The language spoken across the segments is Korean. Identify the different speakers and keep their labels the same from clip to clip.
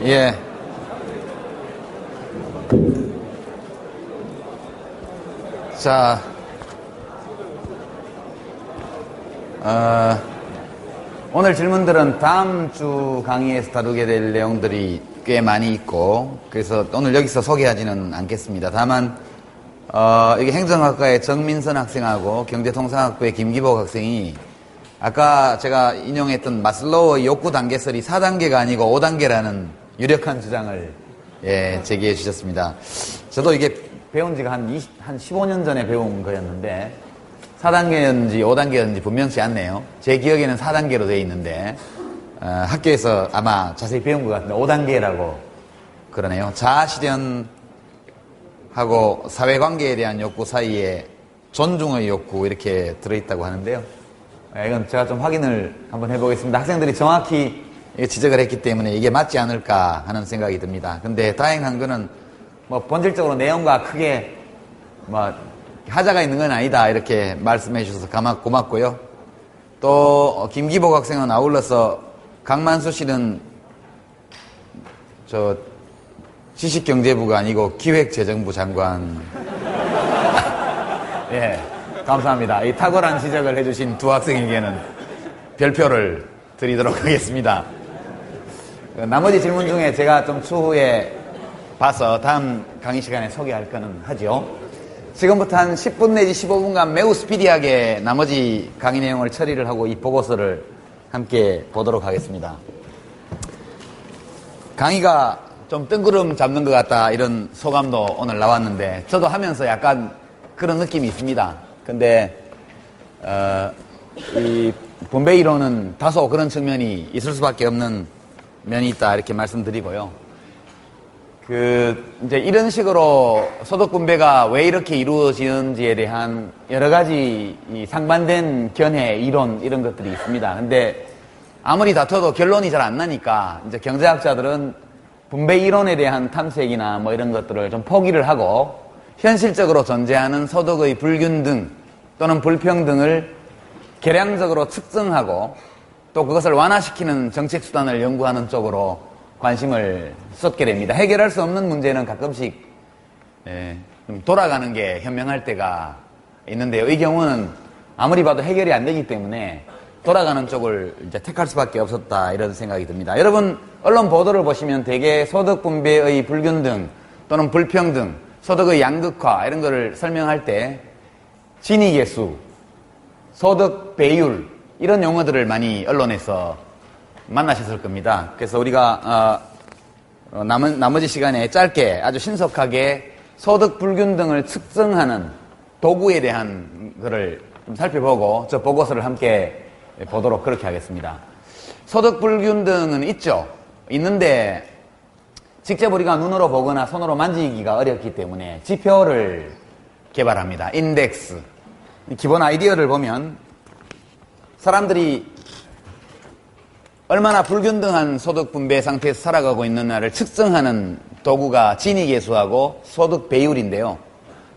Speaker 1: 예. 자, 오늘 질문들은 다음 주 강의에서 다루게 될 내용들이 꽤 많이 있고, 그래서 오늘 여기서 소개하지는 않겠습니다. 다만, 이게 행정학과의 정민선 학생하고 경제통상학부의 김기복 학생이 아까 제가 인용했던 마슬로우의 욕구 단계설이 4단계가 아니고 5단계라는 유력한 주장을 제기해 주셨습니다. 저도 이게 배운 지가 한 15년 전에 배운 거였는데 4단계였는지 5단계였는지 분명치 않네요. 제 기억에는 4단계로 되어 있는데 학교에서 아마 자세히 배운 것 같은데 5단계라고 그러네요. 자아실현하고 사회관계에 대한 욕구 사이에 존중의 욕구 이렇게 들어있다고 하는데요. 이건 제가 좀 확인을 한번 해보겠습니다. 학생들이 정확히 지적을 했기 때문에 이게 맞지 않을까 하는 생각이 듭니다. 근데 다행한 거는 뭐 본질적으로 내용과 크게 뭐 하자가 있는 건 아니다 이렇게 말씀해 주셔서 고맙고요. 또 김기복 학생은 아울러서 강만수 씨는 저 지식경제부가 아니고 기획재정부 장관 예. 감사합니다. 이 탁월한 지적을 해주신 두 학생에게는 별표를 드리도록 하겠습니다. 나머지 질문 중에 제가 좀 추후에 봐서 다음 강의 시간에 소개할 거는 하죠. 지금부터 한 10분 내지 15분간 매우 스피디하게 나머지 강의 내용을 처리를 하고 이 보고서를 함께 보도록 하겠습니다. 강의가 좀 뜬구름 잡는 것 같다 이런 소감도 오늘 나왔는데 저도 하면서 약간 그런 느낌이 있습니다. 근데 이 분배 이론은 다소 그런 측면이 있을 수밖에 없는 면이 있다 이렇게 말씀드리고요. 이제 이런 식으로 소득 분배가 왜 이렇게 이루어지는지에 대한 여러 가지 이 상반된 견해, 이론 이런 것들이 있습니다. 근데 아무리 다퉈도 결론이 잘 안 나니까 이제 경제학자들은 분배 이론에 대한 탐색이나 뭐 이런 것들을 좀 포기를 하고 현실적으로 존재하는 소득의 불균등 또는 불평등을 계량적으로 측정하고 또 그것을 완화시키는 정책 수단을 연구하는 쪽으로 관심을 쏟게 됩니다. 해결할 수 없는 문제는 가끔씩 좀 돌아가는 게 현명할 때가 있는데요. 이 경우는 아무리 봐도 해결이 안 되기 때문에 돌아가는 쪽을 이제 택할 수밖에 없었다 이런 생각이 듭니다. 여러분 언론 보도를 보시면 대개 소득 분배의 불균등 또는 불평등 소득의 양극화 이런 거를 설명할 때 진위계수, 소득 배율 이런 용어들을 많이 언론에서 만나셨을 겁니다. 그래서 우리가 나머지 시간에 짧게 아주 신속하게 소득 불균등을 측정하는 도구에 대한 거를 좀 살펴보고 저 보고서를 함께 보도록 그렇게 하겠습니다. 소득 불균등은 있죠. 있는데 직접 우리가 눈으로 보거나 손으로 만지기가 어렵기 때문에 지표를 개발합니다. 인덱스. 기본 아이디어를 보면 사람들이 얼마나 불균등한 소득 분배 상태에서 살아가고 있느냐를 측정하는 도구가 진위계수하고 소득 배율인데요.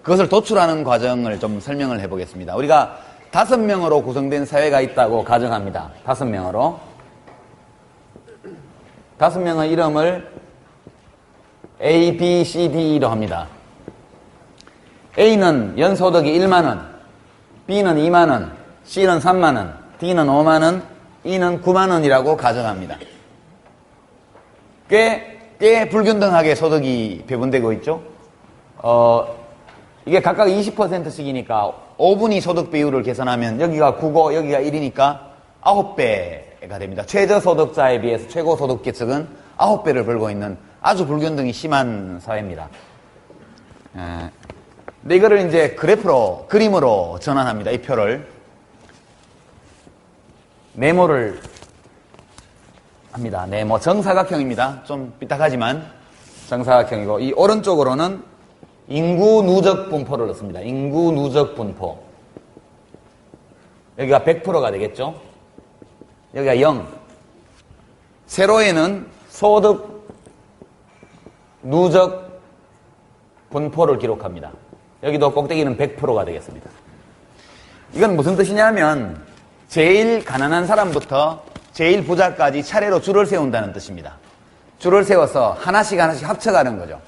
Speaker 1: 그것을 도출하는 과정을 좀 설명을 해보겠습니다. 우리가 5명으로 구성된 사회가 있다고 가정합니다. 5명으로. 5명의 이름을 A, B, C, D로 합니다. A는 연소득이 1만원, B는 2만원, C는 3만원, D는 5만원, E는 9만원이라고 가정합니다. 꽤 불균등하게 소득이 배분되고 있죠. 이게 각각 20%씩이니까 5분위 소득 비율을 계산하면 여기가 9고 여기가 1이니까 9배가 됩니다. 최저소득자에 비해서 최고소득계층은 9배를 벌고 있는 아주 불균등이 심한 사회입니다. 근데 이거를 이제 그림으로 전환합니다. 이 표를. 네모를 합니다. 네모. 정사각형입니다. 좀 삐딱하지만 정사각형이고, 이 오른쪽으로는 인구 누적 분포를 넣습니다. 인구 누적 분포. 여기가 100%가 되겠죠? 여기가 0. 세로에는 소득 누적 분포를 기록합니다. 여기도 꼭대기는 100%가 되겠습니다. 이건 무슨 뜻이냐면 제일 가난한 사람부터 제일 부자까지 차례로 줄을 세운다는 뜻입니다. 줄을 세워서 하나씩 하나씩 합쳐가는 거죠.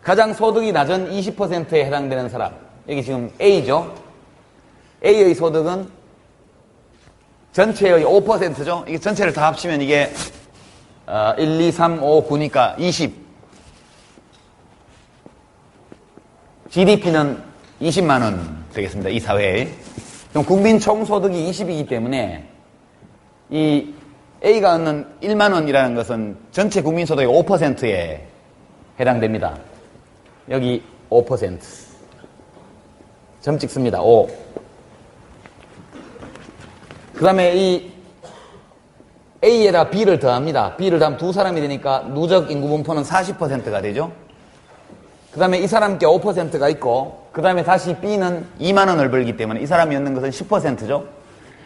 Speaker 1: 가장 소득이 낮은 20%에 해당되는 사람, 여기 지금 A죠. A의 소득은 전체의 5%죠. 이게 전체를 다 합치면 이게 1, 2, 3, 5, 9니까 20. GDP는 20만 원 되겠습니다. 이 사회에. 그럼 국민 총소득이 20이기 때문에 이 A가 얻는 1만 원이라는 것은 전체 국민 소득의 5%에 해당됩니다. 여기 5%. 점 찍습니다. 5. 그 다음에 이 A에다 B를 더합니다. B를 더하면 두 사람이 되니까 누적 인구 분포는 40%가 되죠. 그 다음에 이 사람께 5%가 있고, 그 다음에 다시 B는 2만 원을 벌기 때문에 이 사람이 얻는 것은 10%죠.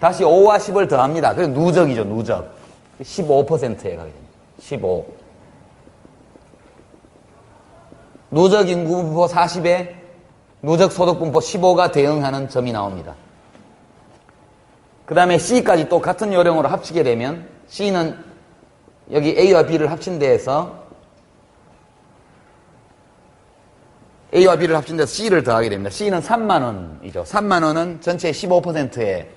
Speaker 1: 다시 5와 10을 더합니다. 그래서 누적이죠, 누적. 15%에 가게 됩니다. 15. 누적 인구 분포 40에 누적 소득 분포 15가 대응하는 점이 나옵니다. 그 다음에 C까지 또 같은 요령으로 합치게 되면 C는 여기 A와 B를 합친 데에서 A와 B를 합친 데서 C를 더하게 됩니다. C는 3만 원이죠. 3만 원은 전체의 15%에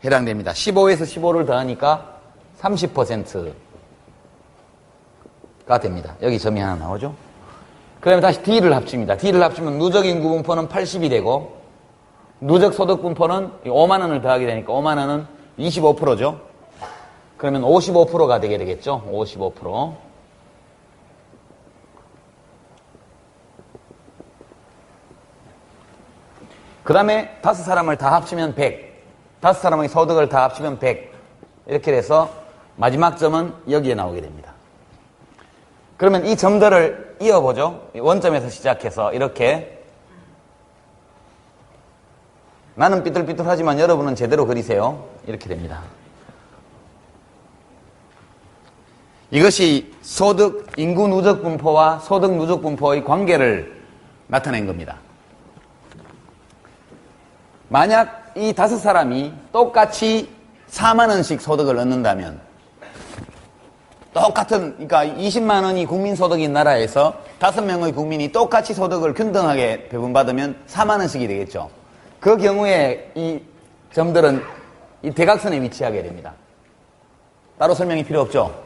Speaker 1: 해당됩니다. 15에서 15를 더하니까 30%가 됩니다. 여기 점이 하나 나오죠. 그 다음에 다시 D를 합칩니다. D를 합치면 누적 인구 분포는 80이 되고 누적 소득 분포는 5만 원을 더하게 되니까 5만 원은 25%죠. 그러면 55%가 되게 되겠죠. 55%. 그 다음에 5사람을 다 합치면 100. 5사람의 소득을 다 합치면 100. 이렇게 돼서 마지막 점은 여기에 나오게 됩니다. 그러면 이 점들을 이어보죠. 원점에서 시작해서 이렇게. 나는 삐뚤삐뚤하지만 여러분은 제대로 그리세요. 이렇게 됩니다. 이것이 소득, 인구 누적 분포와 소득 누적 분포의 관계를 나타낸 겁니다. 만약 이 5사람이 똑같이 4만 원씩 소득을 얻는다면 똑같은, 그러니까 20만 원이 국민 소득인 나라에서 5명의 국민이 똑같이 소득을 균등하게 배분받으면 4만 원씩이 되겠죠. 그 경우에 이 점들은 이 대각선에 위치하게 됩니다. 따로 설명이 필요 없죠.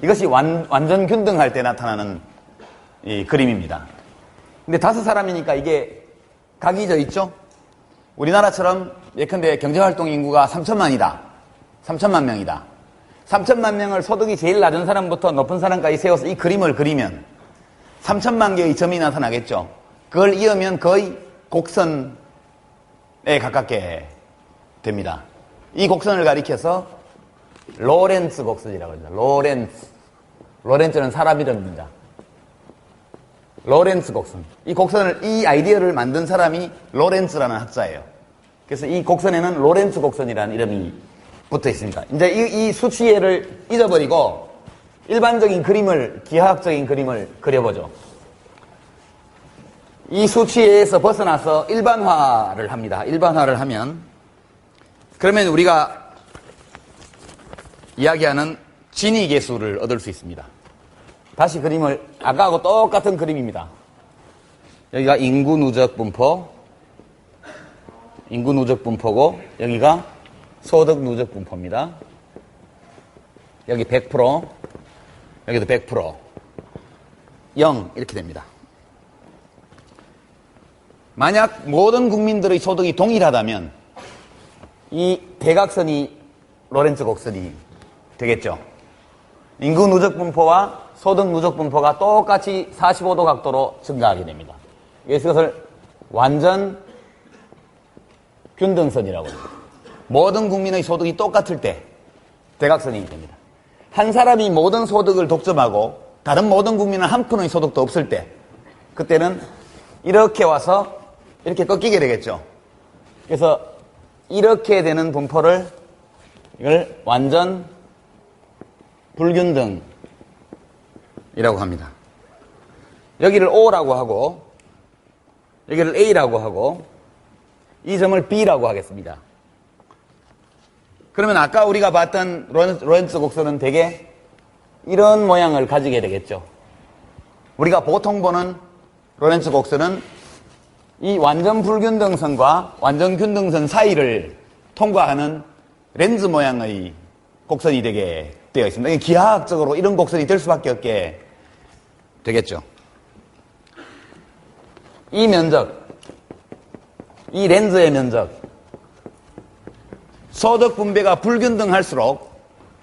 Speaker 1: 이것이 완전 균등할 때 나타나는 이 그림입니다. 근데 5사람이니까 이게 각이 져 있죠? 우리나라처럼 예컨대 경제활동 인구가 3천만이다. 3천만 명이다. 3천만 명을 소득이 제일 낮은 사람부터 높은 사람까지 세워서 이 그림을 그리면 3천만 개의 점이 나타나겠죠. 그걸 이으면 거의 곡선에 가깝게 됩니다. 이 곡선을 가리켜서 로렌츠 곡선이라고 합니다. 로렌츠는 사람 이름입니다. 로렌츠 곡선. 이 곡선을, 이 아이디어를 만든 사람이 로렌츠라는 학자예요. 그래서 이 곡선에는 로렌츠 곡선이라는 이름이 붙어 있습니다. 이제 이 수치를 잊어버리고 일반적인 그림을, 기하학적인 그림을 그려보죠. 이 수치에서 벗어나서 일반화를 합니다. 일반화를 하면, 그러면 우리가 이야기하는 진위 계수를 얻을 수 있습니다. 다시 그림을, 아까하고 똑같은 그림입니다. 여기가 인구 누적 분포, 인구 누적 분포고, 여기가 소득 누적 분포입니다. 여기 100%, 여기도 100%, 0 이렇게 됩니다. 만약 모든 국민들의 소득이 동일하다면 이 대각선이 로렌츠 곡선이 되겠죠. 인구 누적 분포와 소득 누적 분포가 똑같이 45도 각도로 증가하게 됩니다. 그래서 이것을 완전 균등선이라고 합니다. 모든 국민의 소득이 똑같을 때 대각선이 됩니다. 한 사람이 모든 소득을 독점하고 다른 모든 국민은 한 푼의 소득도 없을 때 그때는 이렇게 와서 이렇게 꺾이게 되겠죠. 그래서 이렇게 되는 분포를 이걸 완전 불균등이라고 합니다. 여기를 O라고 하고 여기를 A라고 하고 이 점을 B라고 하겠습니다. 그러면 아까 우리가 봤던 로렌츠 곡선은 대개 이런 모양을 가지게 되겠죠. 우리가 보통 보는 로렌츠 곡선은 이 완전 불균등선과 완전 균등선 사이를 통과하는 렌즈 모양의 곡선이 되게 되어 있습니다. 기하학적으로 이런 곡선이 될 수밖에 없게 되겠죠. 이 면적, 이 렌즈의 면적, 소득 분배가 불균등할수록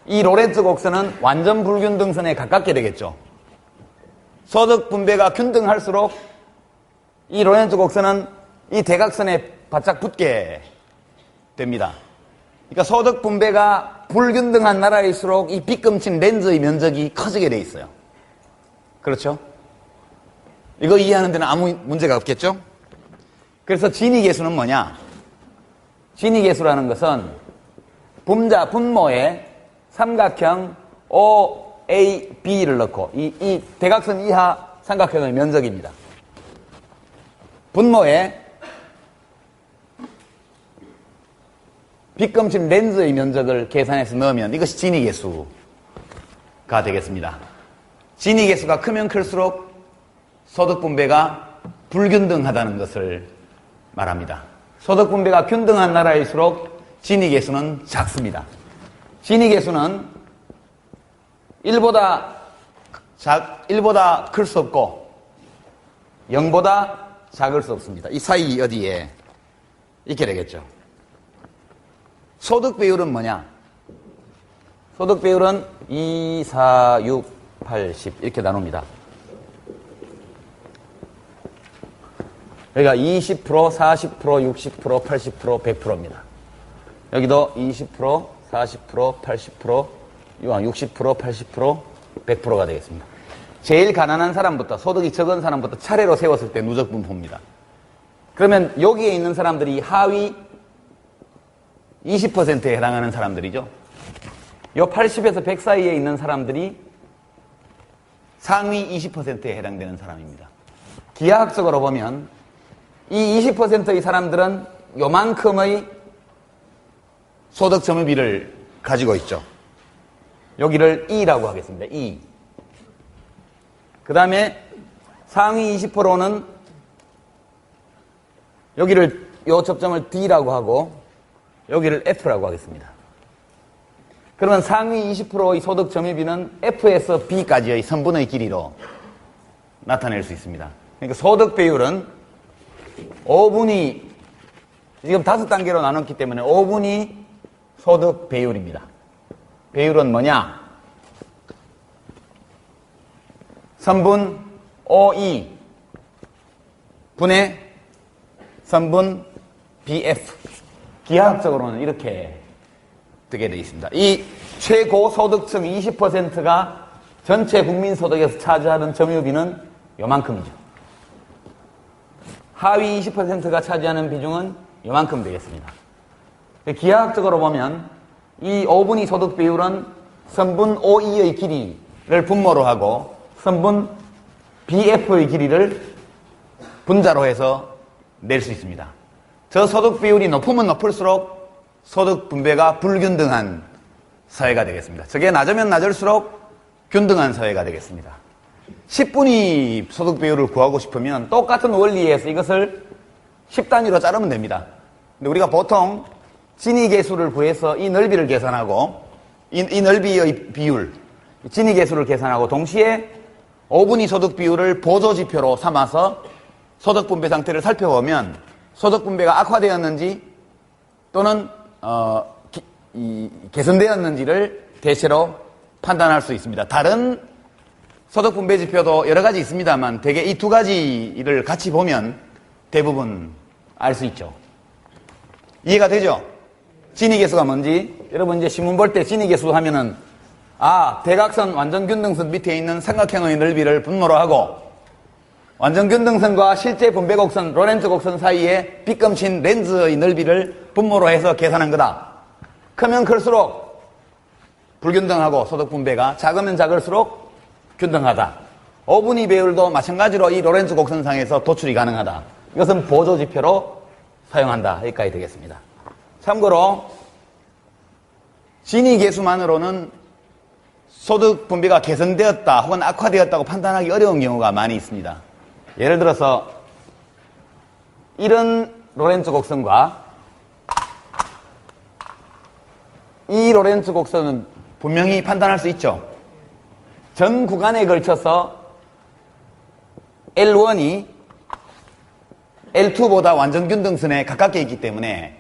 Speaker 1: 이 로렌츠 곡선은 완전 불균등선에 가깝게 되겠죠. 소득 분배가 균등할수록 이 로렌츠 곡선은 이 대각선에 바짝 붙게 됩니다. 그러니까 소득 분배가 불균등한 나라일수록 이 빗금친 렌즈의 면적이 커지게 돼 있어요. 그렇죠? 이거 이해하는 데는 아무 문제가 없겠죠? 그래서 진위계수는 뭐냐? 진위계수라는 것은 분모에 삼각형 OAB를 넣고 이 대각선 이하 삼각형의 면적입니다. 분모에 빗금친 렌즈의 면적을 계산해서 넣으면 이것이 진위계수가 되겠습니다. 진위계수가 크면 클수록 소득 분배가 불균등하다는 것을 말합니다. 소득 분배가 균등한 나라일수록 진위계수는 작습니다. 진위계수는 1보다 클 수 없고 0보다 작을 수 없습니다. 이 사이 어디에 있게 되겠죠. 소득 비율은 뭐냐? 소득 비율은 2, 4, 6, 80 이렇게 나눕니다. 여기가 20%, 40%, 60%, 80%, 100%입니다. 여기도 20%, 40%, 80%, 60%, 80%, 100%가 되겠습니다. 제일 가난한 사람부터 소득이 적은 사람부터 차례로 세웠을 때 누적 분포입니다. 그러면 여기에 있는 사람들이 하위 20%에 해당하는 사람들이죠. 요 80에서 100 사이에 있는 사람들이 상위 20%에 해당되는 사람입니다. 기하학적으로 보면 이 20%의 사람들은 요만큼의 소득 점유비를 가지고 있죠. 여기를 E라고 하겠습니다. E. 그 다음에 상위 20%는 여기를 요 접점을 D라고 하고 여기를 F라고 하겠습니다. 그러면 상위 20%의 소득 점유비는 F에서 B까지의 선분의 길이로 나타낼 수 있습니다. 그러니까 소득 비율은 5분위, 지금 5단계로 나눴기 때문에 5분위 소득 배율입니다. 배율은 뭐냐? 선분 OE 분의 선분 BF. 기하학적으로는 이렇게 되게 되어 있습니다. 이 최고 소득층 20%가 전체 국민 소득에서 차지하는 점유비는 요만큼이죠. 하위 20%가 차지하는 비중은 요만큼 되겠습니다. 기하학적으로 보면 이 5분위 소득 비율은 선분 OE의 길이를 분모로 하고 선분 BF의 길이를 분자로 해서 낼 수 있습니다. 저 소득 비율이 높으면 높을수록 소득 분배가 불균등한 사회가 되겠습니다. 저게 낮으면 낮을수록 균등한 사회가 되겠습니다. 10분위 소득 비율을 구하고 싶으면 똑같은 원리에서 이것을 10단위로 자르면 됩니다. 근데 우리가 보통 진위계수를 구해서 이 넓이를 계산하고 이 넓이의 비율, 진위계수를 계산하고 동시에 5분위 소득 비율을 보조지표로 삼아서 소득 분배 상태를 살펴보면 소득 분배가 악화되었는지 또는 개선되었는지를 대체로 판단할 수 있습니다. 다른 소득 분배 지표도 여러 가지 있습니다만 대개 이 두 가지를 같이 보면 대부분 알 수 있죠. 이해가 되죠? 진위계수가 뭔지 여러분 이제 신문 볼 때 진위계수 하면은 대각선 완전균등선 밑에 있는 삼각형의 넓이를 분모로 하고 완전균등선과 실제 분배곡선 로렌츠 곡선 사이에 빗금친 렌즈의 넓이를 분모로 해서 계산한 거다. 크면 클수록 불균등하고 소득 분배가 작으면 작을수록 균등하다. 5분위 배율도 마찬가지로 이 로렌츠 곡선상에서 도출이 가능하다. 이것은 보조지표로 사용한다. 여기까지 되겠습니다. 참고로 진위계수만으로는 소득 분배가 개선되었다 혹은 악화되었다고 판단하기 어려운 경우가 많이 있습니다. 예를 들어서 이런 로렌츠 곡선과 이 로렌츠 곡선은 분명히 판단할 수 있죠. 전 구간에 걸쳐서 L1이 L2보다 완전 균등선에 가깝게 있기 때문에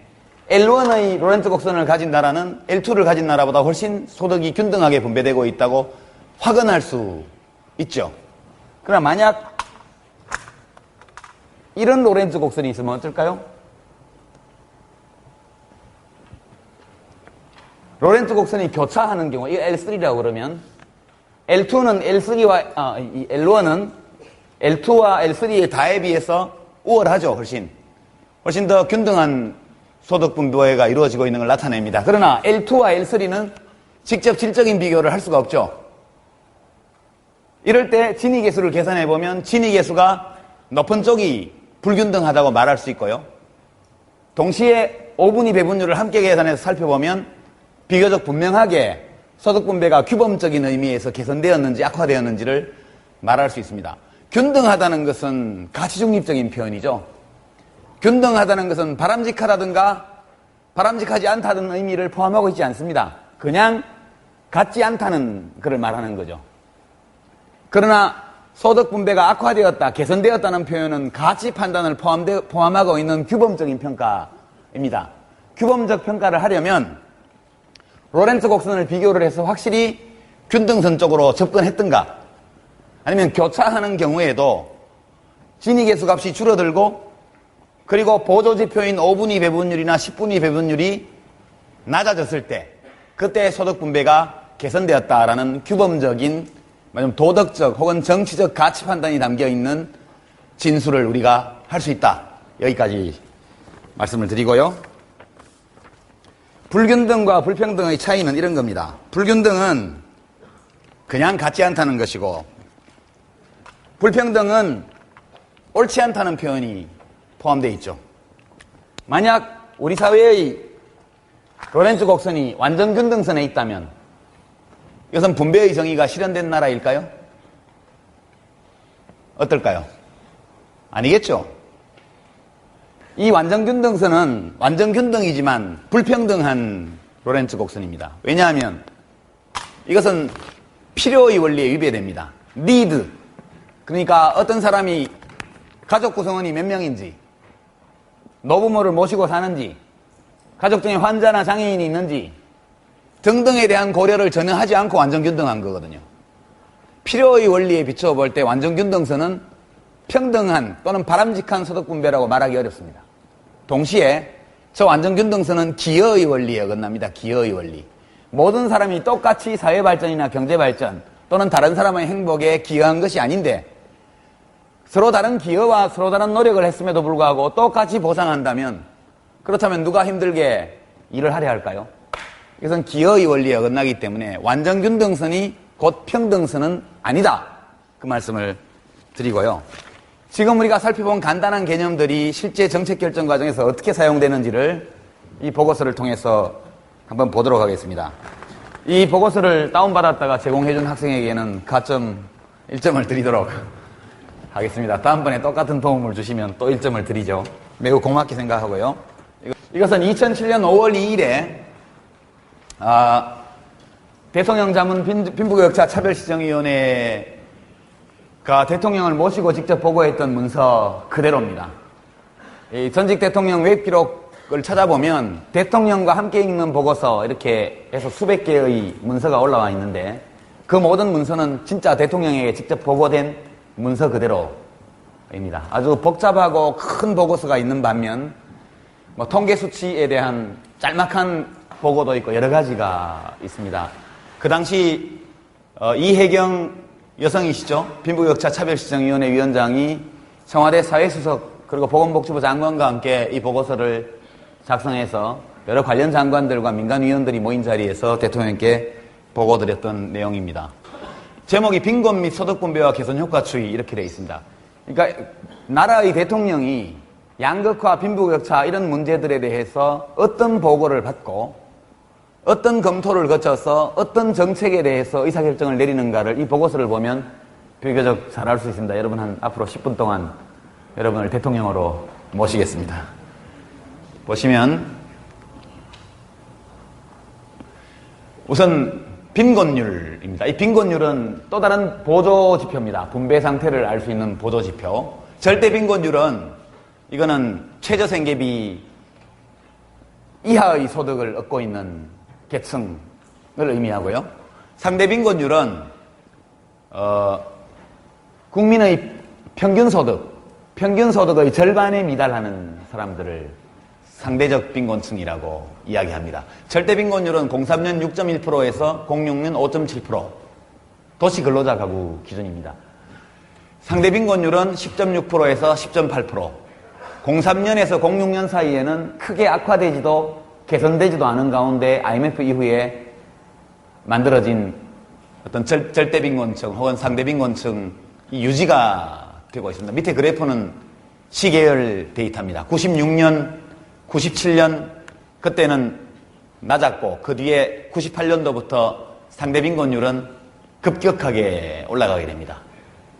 Speaker 1: L1의 로렌츠 곡선을 가진 나라는 L2를 가진 나라보다 훨씬 소득이 균등하게 분배되고 있다고 확언할 수 있죠. 그러나 만약 이런 로렌츠 곡선이 있으면 어떨까요? 로렌츠 곡선이 교차하는 경우, 이 L3라고 그러면 L2는 L3와 이 L1은 L2와 L3의 다에 비해서 우월하죠. 훨씬 더 균등한 소득 분배가 이루어지고 있는 걸 나타냅니다. 그러나 L2와 L3는 직접 질적인 비교를 할 수가 없죠. 이럴 때 진위계수를 계산해 보면 진위계수가 높은 쪽이 불균등하다고 말할 수 있고요. 동시에 5분위 배분율을 함께 계산해서 살펴보면 비교적 분명하게 소득 분배가 규범적인 의미에서 개선되었는지 악화되었는지를 말할 수 있습니다. 균등하다는 것은 가치중립적인 표현이죠. 균등하다는 것은 바람직하다든가 바람직하지 않다는 의미를 포함하고 있지 않습니다. 그냥 같지 않다는 것을 말하는 거죠. 그러나 소득 분배가 악화되었다, 개선되었다는 표현은 가치 판단을 포함하고 있는 규범적인 평가입니다. 규범적 평가를 하려면 로렌츠 곡선을 비교를 해서 확실히 균등선 쪽으로 접근했던가, 아니면 교차하는 경우에도 진위계수 값이 줄어들고 그리고 보조지표인 5분위 배분율이나 10분위 배분율이 낮아졌을 때 그때 소득 분배가 개선되었다라는 규범적인 도덕적 혹은 정치적 가치 판단이 담겨있는 진술을 우리가 할 수 있다. 여기까지 말씀을 드리고요. 불균등과 불평등의 차이는 이런 겁니다. 불균등은 그냥 같지 않다는 것이고, 불평등은 옳지 않다는 표현이 포함되어 있죠. 만약 우리 사회의 로렌츠 곡선이 완전 균등선에 있다면 이것은 분배의 정의가 실현된 나라일까요? 어떨까요? 아니겠죠. 이 완전 균등선은 완전 균등이지만 불평등한 로렌츠 곡선입니다. 왜냐하면 이것은 필요의 원리에 위배됩니다. need. 그러니까 어떤 사람이 가족 구성원이 몇 명인지, 노부모를 모시고 사는지, 가족 중에 환자나 장애인이 있는지 등등에 대한 고려를 전혀 하지 않고 완전 균등한 거거든요. 필요의 원리에 비추어 볼 때 완전 균등선은 평등한 또는 바람직한 소득 분배라고 말하기 어렵습니다. 동시에 저 완전 균등선은 기여의 원리에 어긋납니다. 기여의 원리. 모든 사람이 똑같이 사회 발전이나 경제 발전 또는 다른 사람의 행복에 기여한 것이 아닌데 서로 다른 기여와 서로 다른 노력을 했음에도 불구하고 똑같이 보상한다면, 그렇다면 누가 힘들게 일을 하려 할까요? 이것은 기여의 원리에 어긋나기 때문에 완전 균등선이 곧 평등선은 아니다. 그 말씀을 드리고요. 지금 우리가 살펴본 간단한 개념들이 실제 정책 결정 과정에서 어떻게 사용되는지를 이 보고서를 통해서 한번 보도록 하겠습니다. 이 보고서를 다운받았다가 제공해준 학생에게는 가점 1점을 드리도록 하겠습니다. 다음번에 똑같은 도움을 주시면 또 1점을 드리죠. 매우 고맙게 생각하고요. 이것은 2007년 5월 2일에 대통령 자문 빈부격차 차별시정위원회가 대통령을 모시고 직접 보고했던 문서 그대로입니다. 이 전직 대통령 웹 기록을 찾아보면 대통령과 함께 읽는 보고서 이렇게 해서 수백 개의 문서가 올라와 있는데 그 모든 문서는 진짜 대통령에게 직접 보고된 문서 그대로입니다. 아주 복잡하고 큰 보고서가 있는 반면 통계 수치에 대한 짤막한 보고도 있고 여러 가지가 있습니다. 그 당시 이혜경 여성이시죠. 빈부격차 차별시정위원회 위원장이 청와대 사회수석 그리고 보건복지부 장관과 함께 이 보고서를 작성해서 여러 관련 장관들과 민간위원들이 모인 자리에서 대통령께 보고드렸던 내용입니다. 제목이 빈곤 및 소득분배와 개선 효과 추이 이렇게 되어 있습니다. 그러니까 나라의 대통령이 양극화, 빈부격차 이런 문제들에 대해서 어떤 보고를 받고 어떤 검토를 거쳐서 어떤 정책에 대해서 의사결정을 내리는가를 이 보고서를 보면 비교적 잘 알 수 있습니다. 여러분 앞으로 10분 동안 여러분을 대통령으로 모시겠습니다. 보시면 우선 빈곤율입니다. 이 빈곤율은 또 다른 보조 지표입니다. 분배 상태를 알 수 있는 보조 지표. 절대 빈곤율은 이거는 최저생계비 이하의 소득을 얻고 있는 계층을 의미하고요. 상대 빈곤율은 국민의 평균소득의 절반에 미달하는 사람들을 상대적 빈곤층이라고 이야기합니다. 절대 빈곤율은 03년 6.1%에서 06년 5.7%, 도시 근로자 가구 기준입니다. 상대 빈곤율은 10.6%에서 10.8%, 03년에서 06년 사이에는 크게 악화되지도 개선되지도 않은 가운데 IMF 이후에 만들어진 어떤 절대 빈곤층 혹은 상대 빈곤층이 유지가 되고 있습니다. 밑에 그래프는 시계열 데이터입니다. 96년, 97년 그때는 낮았고 그 뒤에 98년도부터 상대 빈곤율은 급격하게 올라가게 됩니다.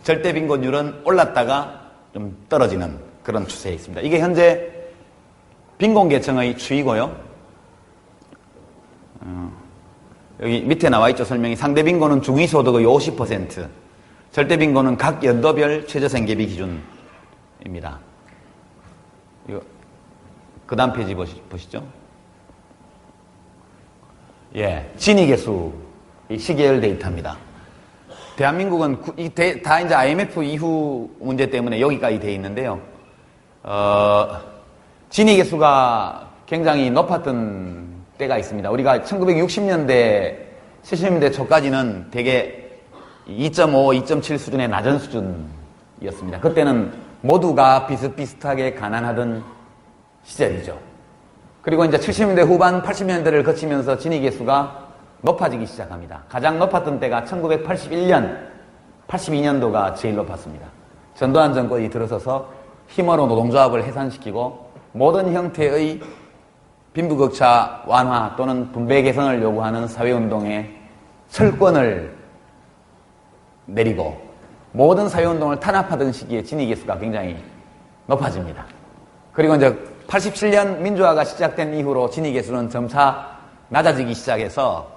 Speaker 1: 절대 빈곤율은 올랐다가 좀 떨어지는 그런 추세에 있습니다. 이게 현재 빈곤계층의 추이고요. 여기 밑에 나와 있죠. 설명이. 상대 빈곤은 중위소득의 50%, 절대 빈곤은 각 연도별 최저생계비 기준입니다. 이거 그 다음 페이지 보시죠. 예, 진위계수, 이 시계열 데이터입니다. 대한민국은 다 이제 IMF 이후 문제 때문에 여기까지 돼 있는데요. 진위계수가 굉장히 높았던 때가 있습니다. 우리가 1960년대, 70년대 초까지는 대개 2.5, 2.7 수준의 낮은 수준이었습니다. 그때는 모두가 비슷비슷하게 가난하던 시절이죠. 그리고 이제 70년대 후반, 80년대를 거치면서 진위계수가 높아지기 시작합니다. 가장 높았던 때가 1981년, 82년도가 제일 높았습니다. 전두환 정권이 들어서서 힘으로 노동조합을 해산시키고 모든 형태의 빈부격차 완화 또는 분배 개선을 요구하는 사회운동에 철권을 내리고 모든 사회운동을 탄압하던 시기에 진위계수가 굉장히 높아집니다. 그리고 이제 87년 민주화가 시작된 이후로 진위계수는 점차 낮아지기 시작해서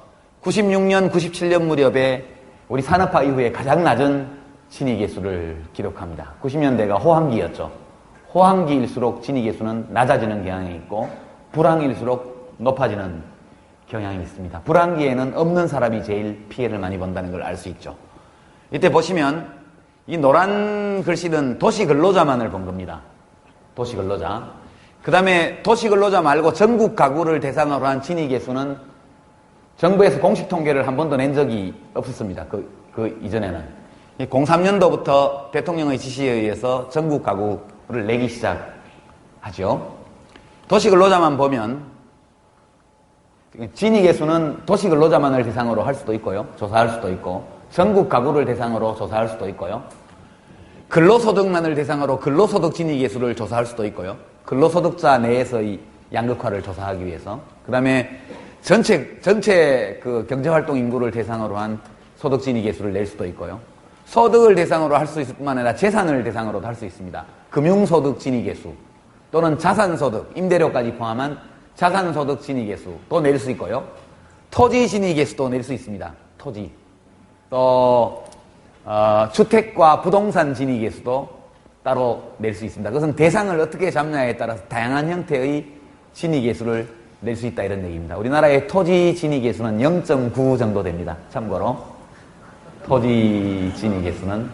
Speaker 1: 96년, 97년 무렵에 우리 산업화 이후에 가장 낮은 진위계수를 기록합니다. 90년대가 호황기였죠. 호황기일수록 진위계수는 낮아지는 경향이 있고 불황일수록 높아지는 경향이 있습니다. 불황기에는 없는 사람이 제일 피해를 많이 본다는 걸 알 수 있죠. 이때 보시면 이 노란 글씨는 도시근로자만을 본 겁니다. 도시근로자. 그 다음에 도시근로자 말고 전국 가구를 대상으로 한 진위계수는 정부에서 공식 통계를 한 번도 낸 적이 없었습니다. 그 이전에는. 03년도부터 대통령의 지시에 의해서 전국 가구를 내기 시작하죠. 도시근로자만 보면 진위계수는 도시근로자만을 대상으로 할 수도 있고요. 조사할 수도 있고 전국 가구를 대상으로 조사할 수도 있고요. 근로소득만을 대상으로 근로소득 진위계수를 조사할 수도 있고요. 근로소득자 내에서의 양극화를 조사하기 위해서. 그 다음에 전체 그 경제활동 인구를 대상으로 한 소득 진위계수를 낼 수도 있고요. 소득을 대상으로 할 수 있을 뿐만 아니라 재산을 대상으로도 할 수 있습니다. 금융소득 진위계수 또는 자산소득, 임대료까지 포함한 자산소득 진위계수도 낼 수 있고요. 토지 진위계수도 낼 수 있습니다. 토지. 또 주택과 부동산 진위계수도 따로 낼 수 있습니다. 그것은 대상을 어떻게 잡냐에 따라서 다양한 형태의 진위계수를 낼 수 있다 이런 얘기입니다. 우리나라의 토지 진위계수는 0.9 정도 됩니다. 참고로 토지 진위계수는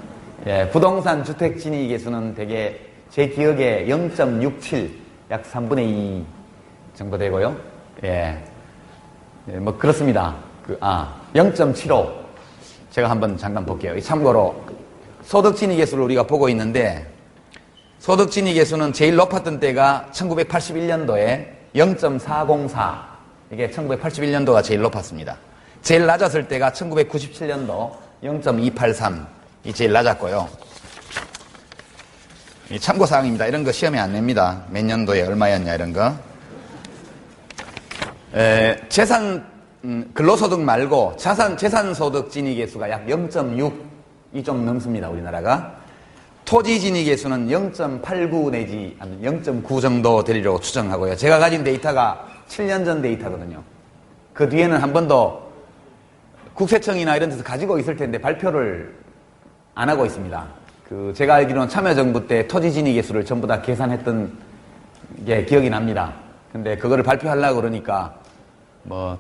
Speaker 1: 부동산 주택 진위계수는 되게 제 기억에 0.67 약 3분의 2 정도 되고요. 뭐 그렇습니다. 0.75 제가 한번 잠깐 볼게요. 참고로 소득 진위계수를 우리가 보고 있는데 소득 진위계수는 제일 높았던 때가 1981년도에 0.404 이게 1981년도가 제일 높았습니다. 제일 낮았을 때가 1997년도 0.283 이 제일 낮았고요. 참고사항입니다. 이런 거 시험에 안 냅니다. 몇 년도에 얼마였냐 이런 거. 재산 근로소득 말고 재산소득 진입계수가 약 0.6이 좀 넘습니다. 우리나라가. 토지 진입계수는 0.89 내지 0.9 정도 되리라고 추정하고요. 제가 가진 데이터가 7년 전 데이터거든요. 그 뒤에는 한 번도 국세청이나 이런 데서 가지고 있을 텐데 발표를 안 하고 있습니다. 제가 알기로는 참여정부 때 토지 진입계수를 전부 다 계산했던 게 기억이 납니다. 근데 그거를 발표하려고 그러니까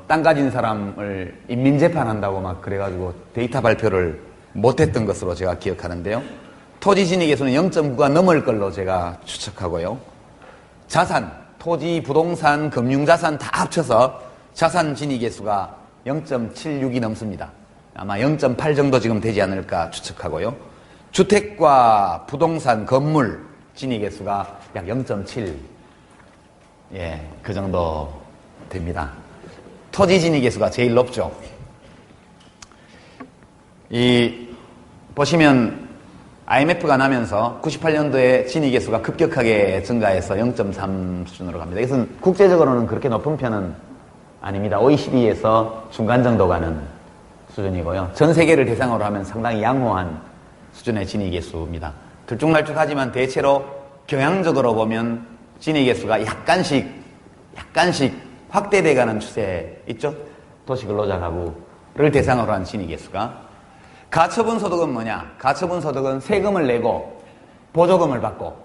Speaker 1: 땅 가진 사람을 인민재판한다고 막 그래가지고 데이터 발표를 못했던 것으로 제가 기억하는데요. 토지 진입계수는 0.9가 넘을 걸로 제가 추측하고요. 자산, 토지, 부동산, 금융자산 다 합쳐서 자산 진입계수가 0.76이 넘습니다. 아마 0.8 정도 지금 되지 않을까 추측하고요. 주택과 부동산, 건물 진입계수가 약 0.7, 그 정도 됩니다. 토지 진입계수가 제일 높죠. 보시면 IMF가 나면서 98년도에 진입계수가 급격하게 증가해서 0.3 수준으로 갑니다. 이것은 국제적으로는 그렇게 높은 편은 아닙니다. OECD에서 중간 정도 가는 수준이고요. 전 세계를 대상으로 하면 상당히 양호한 수준의 진입계수입니다. 들쭉날쭉하지만 대체로 경향적으로 보면 진입계수가 약간씩 확대돼가는 추세 있죠? 도시근로자 가구를 대상으로 한 진입계수가. 가처분 소득은 뭐냐? 가처분 소득은 세금을 내고 보조금을 받고,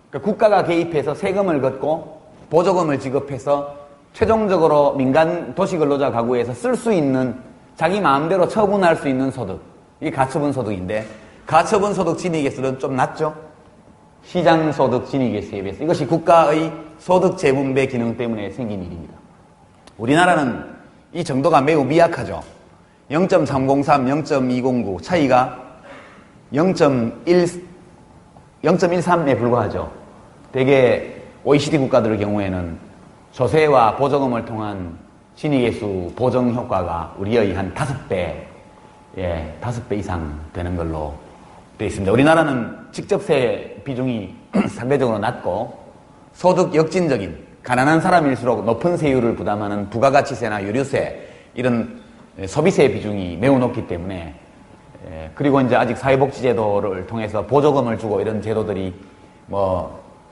Speaker 1: 그러니까 국가가 개입해서 세금을 걷고 보조금을 지급해서 최종적으로 민간 도시근로자 가구에서 쓸 수 있는, 자기 마음대로 처분할 수 있는 소득, 이게 가처분 소득인데, 가처분 소득 진입계수는 좀 낮죠? 시장소득 진입계수에 비해서. 이것이 국가의 소득 재분배 기능 때문에 생긴 일입니다. 우리나라는 이 정도가 매우 미약하죠. 0.303, 0.209 차이가 0.13에 불과하죠. 대개 OECD 국가들의 경우에는 조세와 보조금을 통한 진입계수 보정 효과가 우리의 한 5배, 5배 이상 되는 걸로 되어 있습니다. 우리나라는 직접세 비중이 상대적으로 낮고 소득 역진적인, 가난한 사람일수록 높은 세율을 부담하는 부가가치세나 유류세, 이런 소비세 비중이 매우 높기 때문에, 그리고 이제 아직 사회복지제도를 통해서 보조금을 주고 이런 제도들이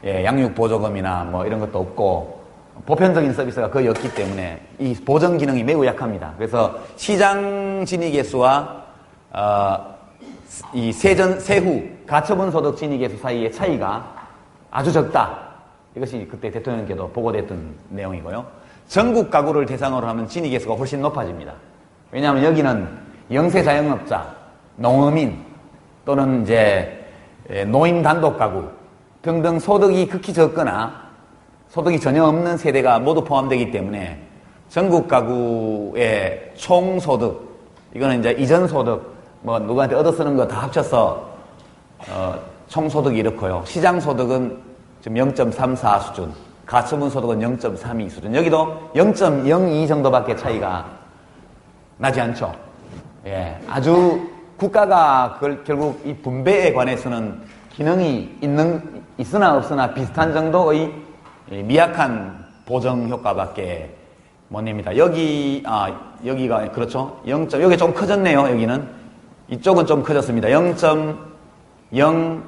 Speaker 1: 양육보조금이나 이런 것도 없고 보편적인 서비스가 거의 없기 때문에 이 보정 기능이 매우 약합니다. 그래서 시장 진입계수와 이 세후 가처분 소득 진입계수 사이의 차이가 아주 적다. 이것이 그때 대통령께도 보고됐던 내용이고요. 전국 가구를 대상으로 하면 진입계수가 훨씬 높아집니다. 왜냐하면 여기는 영세 자영업자, 농어민 또는 이제 노인 단독 가구 등등 소득이 극히 적거나 소득이 전혀 없는 세대가 모두 포함되기 때문에 전국 가구의 총소득, 이거는 이제 이전 소득, 누구한테 얻어 쓰는 거 다 합쳐서 총소득이 이렇고요. 시장 소득은 지금 0.34 수준, 가처분 소득은 0.32 수준. 여기도 0.02 정도밖에 차이가 나지 않죠. 아주 국가가 결국 이 분배에 관해서는 기능이 있으나 없으나 비슷한 정도의 미약한 보정 효과밖에 못 냅니다. 여기가 그렇죠. 여기 좀 커졌네요. 여기는 이쪽은 좀 커졌습니다. 0.02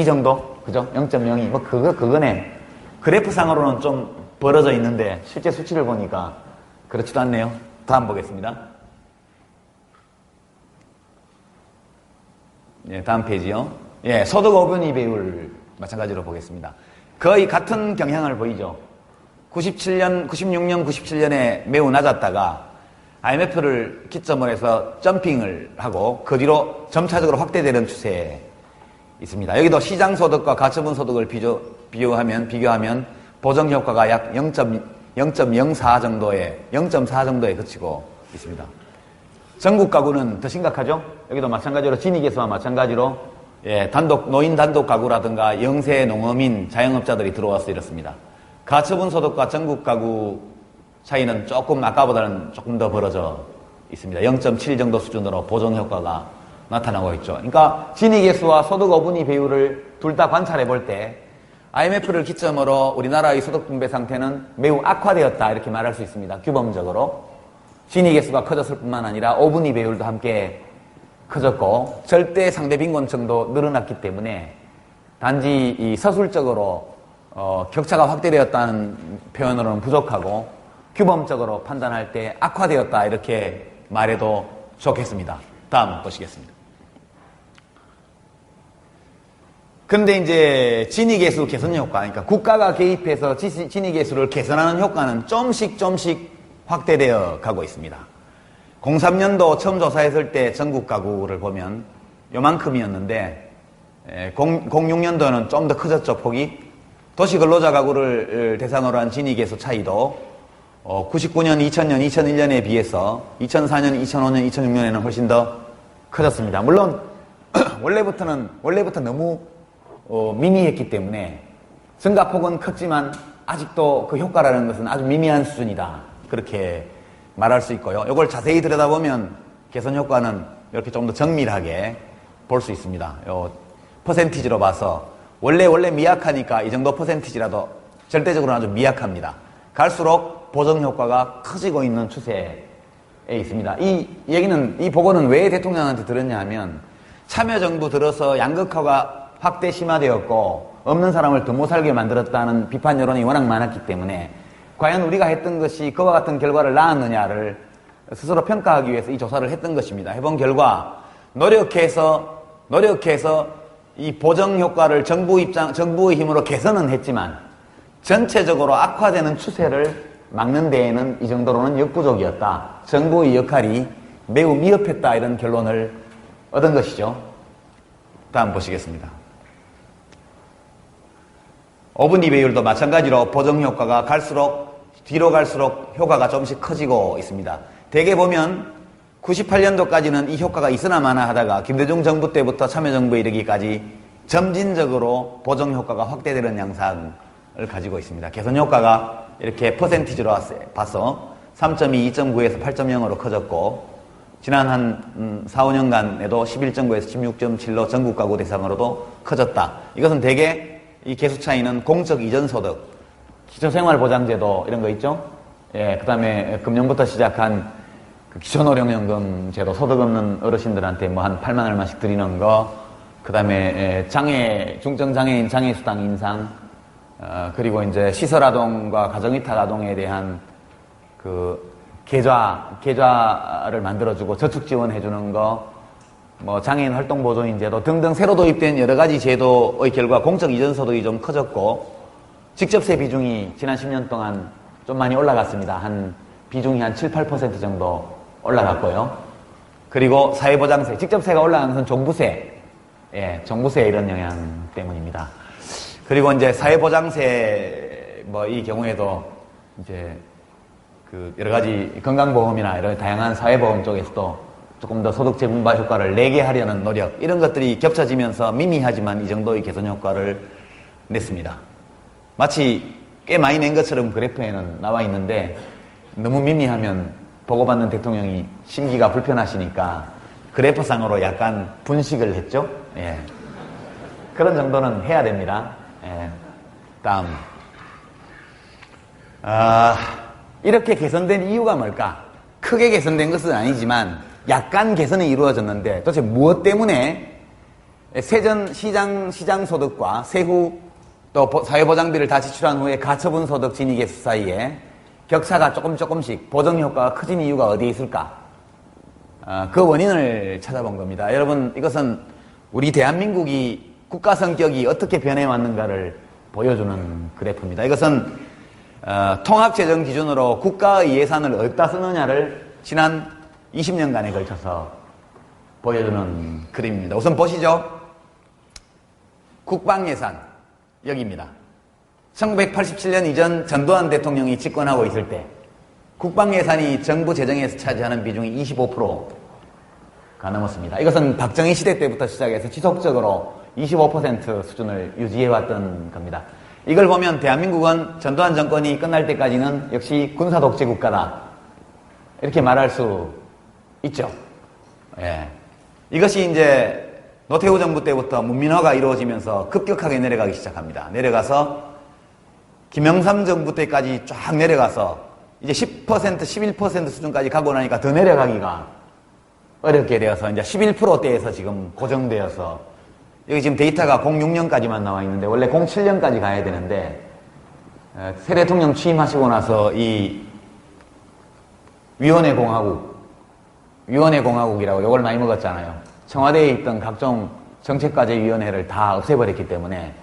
Speaker 1: 정도, 그죠? 0.02 그거네. 그래프상으로는 좀 벌어져 있는데 실제 수치를 보니까 그렇지도 않네요. 다음 보겠습니다. 다음 페이지요. 소득 오분위 배율 마찬가지로 보겠습니다. 거의 같은 경향을 보이죠. 96년, 97년에 매우 낮았다가 IMF를 기점으로 해서 점핑을 하고 그 뒤로 점차적으로 확대되는 추세에 있습니다. 여기도 시장소득과 가처분소득을 비교하면 보정효과가 약 0.04 정도에 그치고 있습니다. 전국 가구는 더 심각하죠? 여기도 마찬가지로 진입계수와 마찬가지로 노인 단독 가구라든가 영세 농어민 자영업자들이 들어와서 이렇습니다. 가처분 소득과 전국 가구 차이는 아까보다는 조금 더 벌어져 있습니다. 0.7 정도 수준으로 보정 효과가 나타나고 있죠. 그러니까 진입계수와 소득 오분위 배율을 둘 다 관찰해 볼 때 IMF를 기점으로 우리나라의 소득 분배 상태는 매우 악화되었다 이렇게 말할 수 있습니다. 규범적으로. 진위 계수가 커졌을 뿐만 아니라 5분위 배율도 함께 커졌고 절대 상대 빈곤층도 늘어났기 때문에 단지 이 서술적으로 격차가 확대되었다는 표현으로는 부족하고 규범적으로 판단할 때 악화되었다 이렇게 말해도 좋겠습니다. 다음 보시겠습니다. 근데 이제 진위계수 개선 효과, 그러니까 국가가 개입해서 진위계수를 개선하는 효과는 좀씩 확대되어 가고 있습니다. 03년도 처음 조사했을 때 전국 가구를 보면 요만큼이었는데 06년도는 좀 더 커졌죠, 폭이. 도시근로자 가구를 대상으로 한 진위계수 차이도 99년, 2000년, 2001년에 비해서 2004년, 2005년, 2006년에는 훨씬 더 커졌습니다. 물론 원래부터 너무 미미했기 때문에 증가폭은 컸지만 아직도 그 효과라는 것은 아주 미미한 수준이다. 그렇게 말할 수 있고요. 이걸 자세히 들여다보면 개선 효과는 이렇게 좀 더 정밀하게 볼 수 있습니다. 요 퍼센티지로 봐서 원래 미약하니까 이 정도 퍼센티지라도 절대적으로는 아주 미약합니다. 갈수록 보정 효과가 커지고 있는 추세에 있습니다. 이 보고는 왜 대통령한테 들었냐 하면 참여정부 들어서 양극화가 확대 심화되었고 없는 사람을 더 못 살게 만들었다는 비판 여론이 워낙 많았기 때문에 과연 우리가 했던 것이 그와 같은 결과를 낳았느냐를 스스로 평가하기 위해서 이 조사를 했던 것입니다. 해본 결과 노력해서 이 보정 효과를 정부의 힘으로 개선은 했지만 전체적으로 악화되는 추세를 막는 데에는 이 정도로는 역부족이었다. 정부의 역할이 매우 미흡했다. 이런 결론을 얻은 것이죠. 다음 보시겠습니다. 5분위 배율도 마찬가지로 보정 효과가 뒤로 갈수록 효과가 조금씩 커지고 있습니다. 대개 보면 98년도까지는 이 효과가 있으나 마나 하다가 김대중 정부 때부터 참여정부에 이르기까지 점진적으로 보정 효과가 확대되는 양상을 가지고 있습니다. 개선 효과가 이렇게 퍼센티지로 봐서 3.2, 2.9에서 8.0으로 커졌고 지난 한 4, 5년간에도 11.9에서 16.7로 전국 가구 대상으로도 커졌다. 이것은 대개 이 개수 차이는 공적 이전 소득, 기초생활보장제도 이런 거 있죠? 예, 그 다음에 금년부터 시작한 그 기초노령연금 제도 소득 없는 어르신들한테 뭐 한 8만 얼마씩 드리는 거, 그 다음에 중증장애인 장애수당 인상, 그리고 이제 시설아동과 가정위탁아동에 대한 그 계좌를 만들어주고 저축 지원해주는 거, 뭐 장애인 활동보조인 제도 등등 새로 도입된 여러 가지 제도의 결과 공적 이전 소득이 좀 커졌고 직접세 비중이 지난 10년 동안 좀 많이 올라갔습니다. 비중이 한 7, 8% 정도 올라갔고요. 그리고 사회보장세, 직접세가 올라가는 것은 종부세, 종부세 이런 영향 때문입니다. 그리고 이제 사회보장세 이 경우에도 이제 그 여러 가지 건강보험이나 이런 다양한 사회보험 쪽에서도 조금 더 소득 재분발 효과를 내게 하려는 노력, 이런 것들이 겹쳐지면서 미미하지만 이 정도의 개선 효과를 냈습니다. 마치 꽤 많이 낸 것처럼 그래프에는 나와 있는데 너무 미미하면 보고받는 대통령이 심기가 불편하시니까 그래프상으로 약간 분식을 했죠. 그런 정도는 해야 됩니다. 다음. 이렇게 개선된 이유가 뭘까? 크게 개선된 것은 아니지만 약간 개선이 이루어졌는데 도대체 무엇 때문에 세전 시장 소득과 세후 또 사회보장비를 다 지출한 후에 가처분 소득 진위계수 사이에 격차가 조금씩 보정 효과가 커진 이유가 어디에 있을까? 그 원인을 찾아본 겁니다. 여러분, 이것은 우리 대한민국이 국가 성격이 어떻게 변해왔는가를 보여주는 그래프입니다. 이것은 통합재정 기준으로 국가의 예산을 어디다 쓰느냐를 지난 20년간에 걸쳐서 보여주는 그림입니다. 우선 보시죠. 국방예산 여기입니다. 1987년 이전 전두환 대통령이 집권하고 있을 때 국방예산이 정부 재정에서 차지하는 비중이 25%가 넘었습니다. 이것은 박정희 시대 때부터 시작해서 지속적으로 25% 수준을 유지해왔던 겁니다. 이걸 보면 대한민국은 전두환 정권이 끝날 때까지는 역시 군사독재 국가다 이렇게 말할 수 있죠. 이것이 이제 노태우 정부 때부터 문민화가 이루어지면서 급격하게 내려가기 시작합니다. 내려가서 김영삼 정부 때까지 쫙 내려가서 이제 10%, 11% 수준까지 가고 나니까 더 내려가기가 어렵게 되어서 이제 11%대에서 지금 고정되어서 여기 지금 데이터가 06년까지만 나와 있는데 원래 07년까지 가야 되는데 새 대통령 취임하시고 나서 이 위원회 공화국이라고 욕을 많이 먹었잖아요. 청와대에 있던 각종 정책과제위원회를 다 없애버렸기 때문에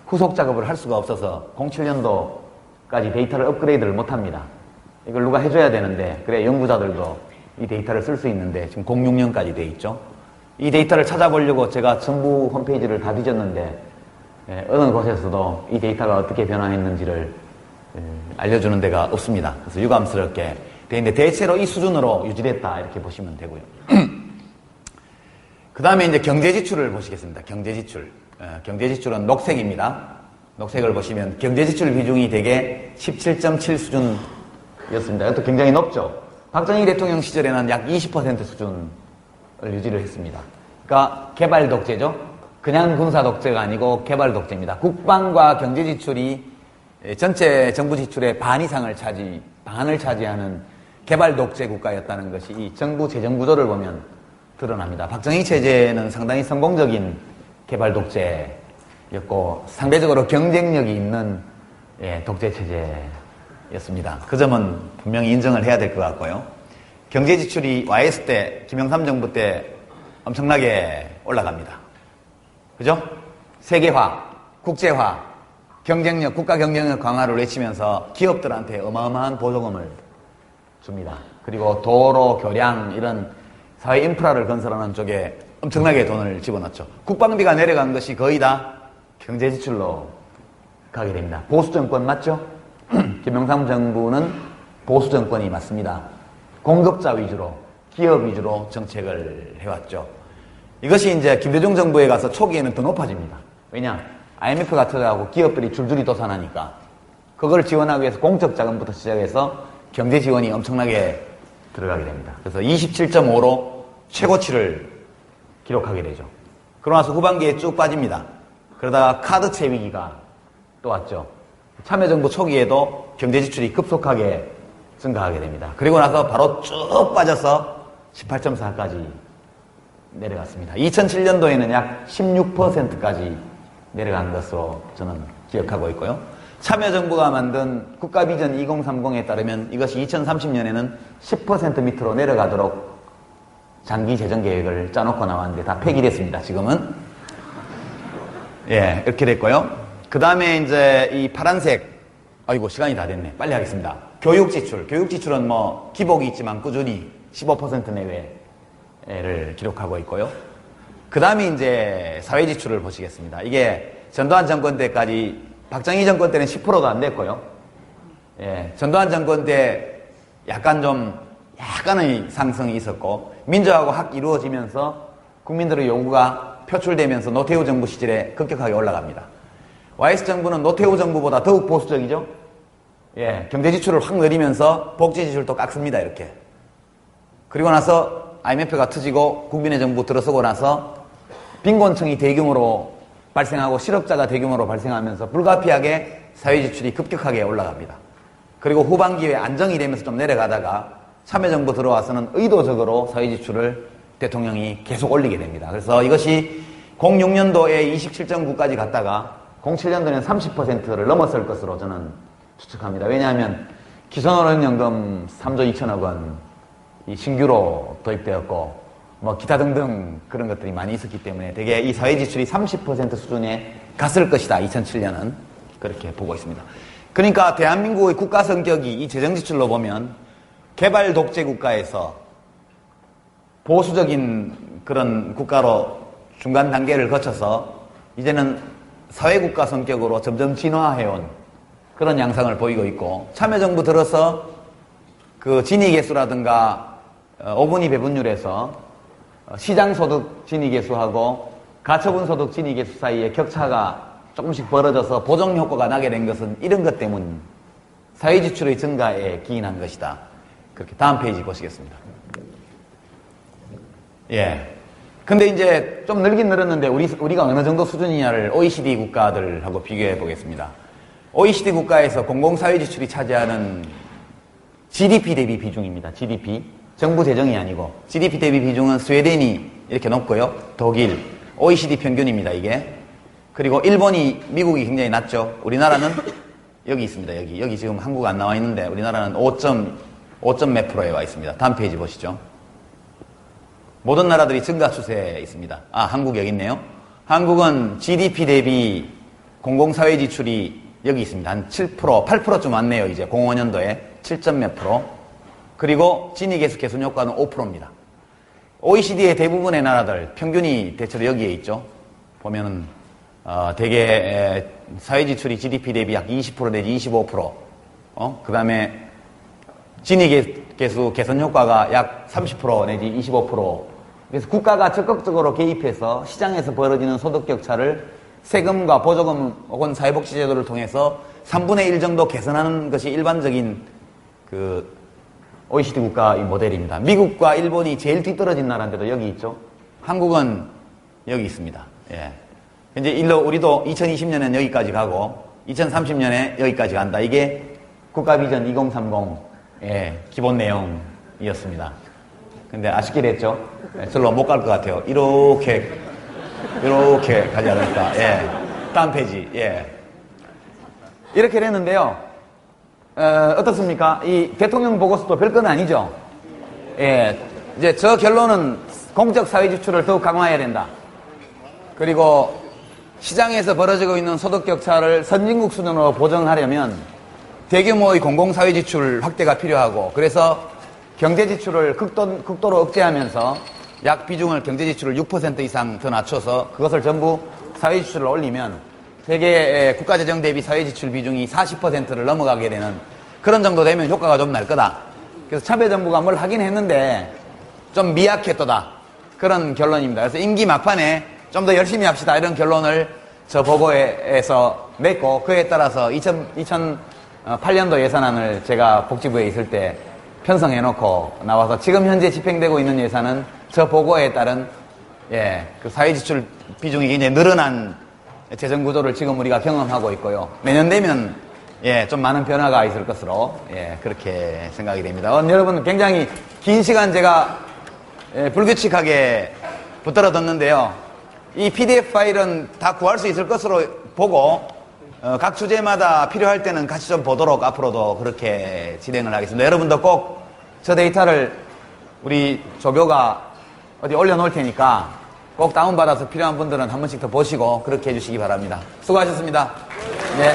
Speaker 1: 후속 작업을 할 수가 없어서 07년도까지 데이터를 업그레이드를 못합니다. 이걸 누가 해줘야 되는데 그래 연구자들도 이 데이터를 쓸 수 있는데 지금 06년까지 돼 있죠. 이 데이터를 찾아보려고 제가 정부 홈페이지를 다 뒤졌는데 어느 곳에서도 이 데이터가 어떻게 변화했는지를 알려주는 데가 없습니다. 그래서 유감스럽게 돼 있는데 대체로 이 수준으로 유지됐다 이렇게 보시면 되고요. 그 다음에 이제 경제지출을 보시겠습니다. 경제지출. 경제지출은 녹색입니다. 녹색을 보시면 경제지출 비중이 대개 17.7 수준이었습니다. 이것도 굉장히 높죠. 박정희 대통령 시절에는 약 20% 수준을 유지를 했습니다. 그러니까 개발 독재죠. 그냥 군사 독재가 아니고 개발 독재입니다. 국방과 경제지출이 전체 정부 지출의 반 이상을 반을 차지하는 개발 독재 국가였다는 것이 이 정부 재정 구조를 보면 드러납니다. 박정희 체제는 상당히 성공적인 개발 독재였고 상대적으로 경쟁력이 있는 독재 체제였습니다. 그 점은 분명히 인정을 해야 될 것 같고요. 경제 지출이 YS 때 김영삼 정부 때 엄청나게 올라갑니다. 그죠? 세계화, 국제화, 경쟁력, 국가 경쟁력 강화를 외치면서 기업들한테 어마어마한 보조금을 줍니다. 그리고 도로, 교량 이런 사회 인프라를 건설하는 쪽에 엄청나게 돈을 집어넣죠. 국방비가 내려간 것이 거의 다 경제 지출로 가게 됩니다. 보수 정권 맞죠? 김영삼 정부는 보수 정권이 맞습니다. 공급자 위주로, 기업 위주로 정책을 해왔죠. 이것이 이제 김대중 정부에 가서 초기에는 더 높아집니다. 왜냐? IMF가 터져가고 기업들이 줄줄이 도산하니까 그걸 지원하기 위해서 공적 자금부터 시작해서 경제 지원이 엄청나게 들어가게 됩니다. 그래서 27.5로 최고치를 기록하게 되죠. 그러고 나서 후반기에 쭉 빠집니다. 그러다가 카드채 위기가 또 왔죠. 참여정부 초기에도 경제 지출이 급속하게 증가하게 됩니다. 그리고 나서 바로 쭉 빠져서 18.4까지 내려갔습니다. 2007년도에는 약 16%까지 내려간 것으로 저는 기억하고 있고요. 참여정부가 만든 국가비전 2030에 따르면 이것이 2030년에는 10% 밑으로 내려가도록 장기 재정 계획을 짜놓고 나왔는데 다 폐기됐습니다. 지금은 이렇게 됐고요. 그 다음에 이제 이 파란색 아이고 시간이 다 됐네. 빨리 하겠습니다. 교육 지출은 뭐 기복이 있지만 꾸준히 15% 내외를 기록하고 있고요. 그 다음에 이제 사회 지출을 보시겠습니다. 이게 전두환 정권 때까지 박정희 정권 때는 10%도 안 됐고요. 전두환 정권 때 약간의 상승이 있었고 민주화가 확 이루어지면서 국민들의 요구가 표출되면서 노태우 정부 시절에 급격하게 올라갑니다. YS 정부는 노태우 정부보다 더욱 보수적이죠. 경제 지출을 확 늘리면서 복지 지출도 깎습니다. 이렇게. 그리고 나서 IMF가 터지고 국민의 정부 들어서고 나서 빈곤층이 대규모로 발생하고 실업자가 대규모로 발생하면서 불가피하게 사회 지출이 급격하게 올라갑니다. 그리고 후반기에 안정이 되면서 좀 내려가다가 참여정부 들어와서는 의도적으로 사회 지출을 대통령이 계속 올리게 됩니다. 그래서 이것이 06년도에 27.9까지 갔다가 07년도에는 30%를 넘었을 것으로 저는 추측합니다. 왜냐하면 기본노령연금 3조 2천억 원이 신규로 도입되었고 뭐 기타 등등 그런 것들이 많이 있었기 때문에 되게 이 사회 지출이 30% 수준에 갔을 것이다. 2007년은 그렇게 보고 있습니다. 그러니까 대한민국의 국가 성격이 이 재정 지출로 보면 개발 독재 국가에서 보수적인 그런 국가로 중간 단계를 거쳐서 이제는 사회국가 성격으로 점점 진화해온 그런 양상을 보이고 있고 참여정부 들어서 그 진위계수라든가 어분위 배분율에서 시장소득 진위계수하고 가처분소득 진위계수 사이에 격차가 조금씩 벌어져서 보정효과가 나게 된 것은 이런 것 때문 사회지출의 증가에 기인한 것이다. 그렇게 다음 페이지 보시겠습니다. 근데 이제 좀 늘긴 늘었는데 우리가 어느 정도 수준이냐를 OECD 국가들하고 비교해 보겠습니다. OECD 국가에서 공공사회 지출이 차지하는 GDP 대비 비중입니다. GDP. 정부 재정이 아니고 GDP 대비 비중은 스웨덴이 이렇게 높고요. 독일, OECD 평균입니다. 이게. 그리고 일본이, 미국이 굉장히 낮죠. 우리나라는 여기 있습니다. 여기 지금 한국 안 나와 있는데 우리나라는 5점 몇 프로에 와 있습니다. 다음 페이지 보시죠. 모든 나라들이 증가 추세에 있습니다. 한국 여기 있네요. 한국은 GDP 대비 공공사회 지출이 여기 있습니다. 한 7%, 8%쯤 왔네요. 이제 05년도에 7점 몇 프로. 그리고 진위계수 개선 효과는 5%입니다. OECD의 대부분의 나라들 평균이 대체로 여기에 있죠. 보면은 대개 사회 지출이 GDP 대비 약 20% 내지 25%. 그 다음에 진위계수 개선 효과가 약 30% 내지 25%. 그래서 국가가 적극적으로 개입해서 시장에서 벌어지는 소득 격차를 세금과 보조금 혹은 사회복지제도를 통해서 3분의 1 정도 개선하는 것이 일반적인 그 OECD 국가의 모델입니다. 미국과 일본이 제일 뒤떨어진 나라인데도 여기 있죠. 한국은 여기 있습니다. 예. 이제 우리도 2020년엔 여기까지 가고 2030년에 여기까지 간다. 이게 국가 비전 2030 기본 내용이었습니다. 근데 아쉽게 됐죠. 절로 못 갈 것 같아요. 이렇게 가지 않을까. 예. 다음 페이지. 예. 이렇게 됐는데요. 어떻습니까? 이 대통령 보고서도 별건 아니죠. 예. 이제 저 결론은 공적 사회 지출을 더욱 강화해야 된다. 그리고 시장에서 벌어지고 있는 소득 격차를 선진국 수준으로 보정하려면 대규모의 공공사회 지출 확대가 필요하고, 그래서 경제 지출을 극도로 억제하면서 약 비중을 경제 지출을 6% 이상 더 낮춰서 그것을 전부 사회 지출을 올리면 세계 국가재정 대비 사회 지출 비중이 40%를 넘어가게 되는 그런 정도 되면 효과가 좀 날 거다. 그래서 참여정부가 뭘 하긴 했는데 좀 미약했다. 그런 결론입니다. 그래서 임기 막판에 좀 더 열심히 합시다. 이런 결론을 저 보고에서 냈고, 그에 따라서 2008년도 예산안을 제가 복지부에 있을 때 편성해놓고 나와서 지금 현재 집행되고 있는 예산은 저 보고에 따른 그 사회지출 비중이 굉장히 늘어난 재정구조를 지금 우리가 경험하고 있고요. 내년 되면 좀 많은 변화가 있을 것으로 그렇게 생각이 됩니다. 여러분, 굉장히 긴 시간 제가 불규칙하게 붙들어뒀는데요. 이 PDF 파일은 다 구할 수 있을 것으로 보고 각 주제마다 필요할 때는 같이 좀 보도록 앞으로도 그렇게 진행을 하겠습니다. 여러분도 꼭 저 데이터를 우리 조교가 어디 올려놓을 테니까 꼭 다운받아서 필요한 분들은 한 번씩 더 보시고 그렇게 해주시기 바랍니다. 수고하셨습니다. 네.